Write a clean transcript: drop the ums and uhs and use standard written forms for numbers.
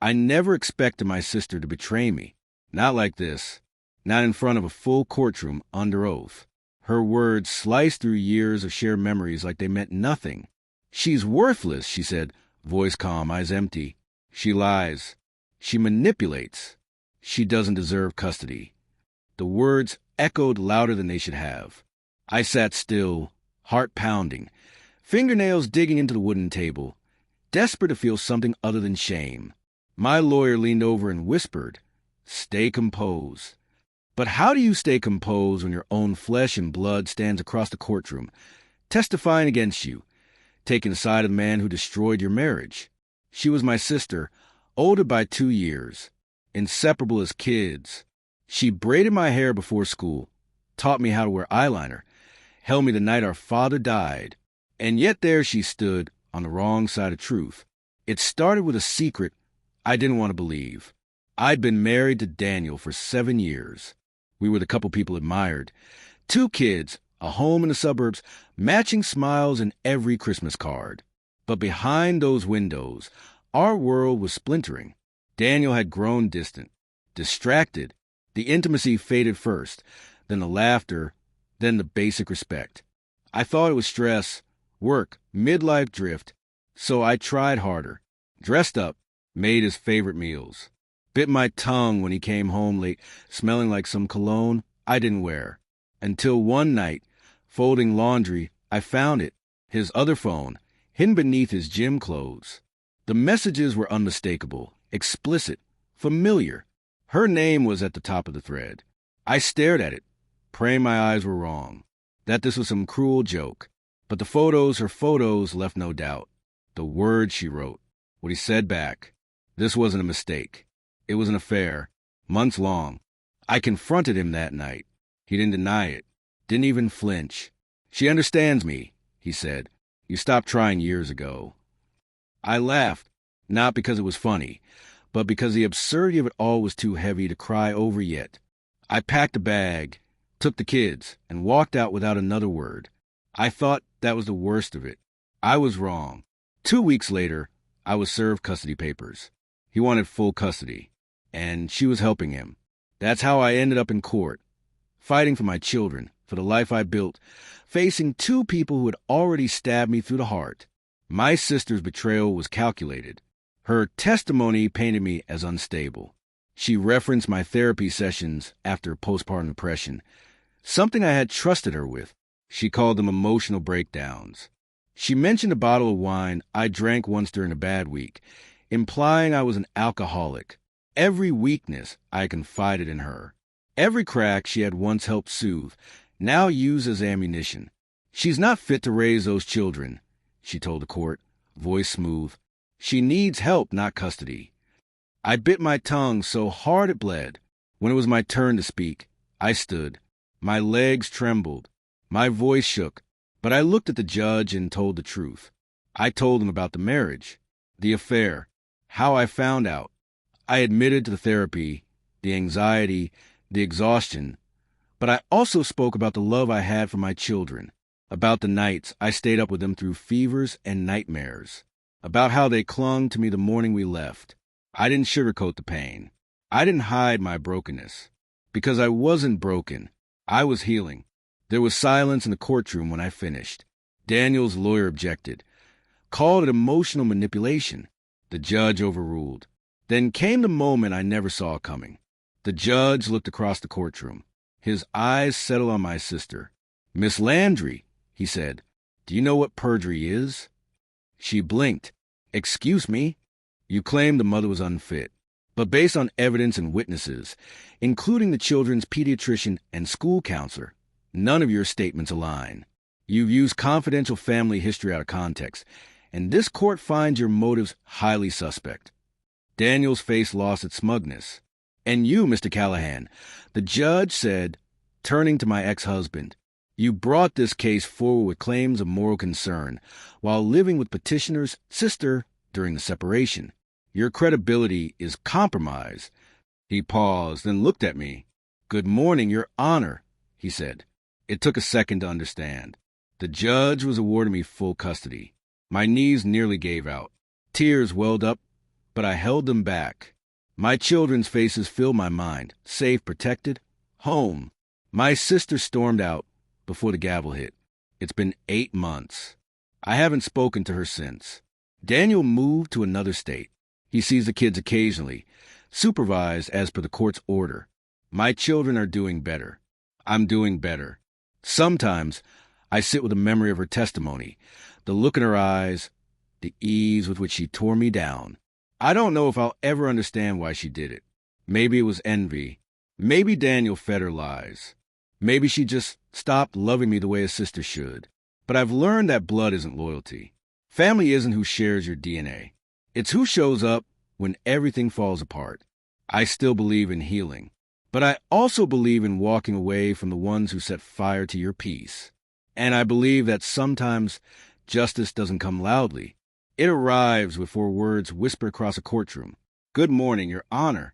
I never expected my sister to betray me. Not like this. Not in front of a full courtroom under oath. Her words sliced through years of shared memories like they meant nothing. She's worthless, she said, voice calm, eyes empty. She lies. She manipulates. She doesn't deserve custody. The words echoed louder than they should have. I sat still, heart pounding, fingernails digging into the wooden table, desperate to feel something other than shame. My lawyer leaned over and whispered, "Stay composed." But how do you stay composed when your own flesh and blood stands across the courtroom, testifying against you, taking the side of the man who destroyed your marriage? She was my sister, older by 2 years, inseparable as kids. She braided my hair before school, taught me how to wear eyeliner, held me the night our father died, and yet there she stood on the wrong side of truth. It started with a secret I didn't want to believe. I'd been married to Daniel for 7 years. We were the couple people admired. 2 kids, a home in the suburbs, matching smiles in every Christmas card. But behind those windows, our world was splintering. Daniel had grown distant, distracted. The intimacy faded first, then the laughter, then the basic respect. I thought it was stress, work, midlife drift, so I tried harder, dressed up, made his favorite meals. Bit my tongue when he came home late, smelling like some cologne I didn't wear. Until one night, folding laundry, I found it, his other phone, hidden beneath his gym clothes. The messages were unmistakable, explicit, familiar. Her name was at the top of the thread. I stared at it, praying my eyes were wrong, that this was some cruel joke. But the photos, her photos, left no doubt. The words she wrote, what he said back. This wasn't a mistake. It was an affair, months long. I confronted him that night. He didn't deny it, didn't even flinch. "She understands me," he said. "You stopped trying years ago." I laughed, not because it was funny, but because the absurdity of it all was too heavy to cry over yet. I packed a bag, took the kids, and walked out without another word. I thought that was the worst of it. I was wrong. 2 weeks later, I was served custody papers. He wanted full custody, and she was helping him. That's how I ended up in court, fighting for my children, for the life I built, facing 2 people who had already stabbed me through the heart. My sister's betrayal was calculated. Her testimony painted me as unstable. She referenced my therapy sessions after postpartum depression, something I had trusted her with. She called them emotional breakdowns. She mentioned a bottle of wine I drank once during a bad week, implying I was an alcoholic. Every weakness I confided in her. Every crack she had once helped soothe, now used as ammunition. "She's not fit to raise those children," she told the court, voice smooth. "She needs help, not custody." I bit my tongue so hard it bled. When it was my turn to speak, I stood. My legs trembled. My voice shook. But I looked at the judge and told the truth. I told him about the marriage, the affair, how I found out. I admitted to the therapy, the anxiety, the exhaustion. But I also spoke about the love I had for my children, about the nights I stayed up with them through fevers and nightmares, about how they clung to me the morning we left. I didn't sugarcoat the pain. I didn't hide my brokenness. Because I wasn't broken. I was healing. There was silence in the courtroom when I finished. Daniel's lawyer objected, called it emotional manipulation. The judge overruled. Then came the moment I never saw coming. The judge looked across the courtroom. His eyes settled on my sister. "Miss Landry," he said, "do you know what perjury is?" She blinked. "Excuse me?" "You claimed the mother was unfit. But based on evidence and witnesses, including the children's pediatrician and school counselor, none of your statements align. You've used confidential family history out of context, and this court finds your motives highly suspect." Daniel's face lost its smugness. "And you, Mr. Callahan," the judge said, turning to my ex-husband, "you brought this case forward with claims of moral concern while living with petitioner's sister during the separation. Your credibility is compromised." He paused, then looked at me. "Good morning, Your Honor," he said. It took a second to understand. The judge was awarding me full custody. My knees nearly gave out. Tears welled up, but I held them back. My children's faces filled my mind. Safe, protected, home. My sister stormed out before the gavel hit. It's been 8 months. I haven't spoken to her since. Daniel moved to another state. He sees the kids occasionally, supervised as per the court's order. My children are doing better. I'm doing better. Sometimes I sit with a memory of her testimony, the look in her eyes, the ease with which she tore me down. I don't know if I'll ever understand why she did it. Maybe it was envy. Maybe Daniel fed her lies. Maybe she just stopped loving me the way a sister should. But I've learned that blood isn't loyalty. Family isn't who shares your DNA. It's who shows up when everything falls apart. I still believe in healing. But I also believe in walking away from the ones who set fire to your peace. And I believe that sometimes justice doesn't come loudly. It arrives before words whisper across a courtroom. Good morning, Your Honor.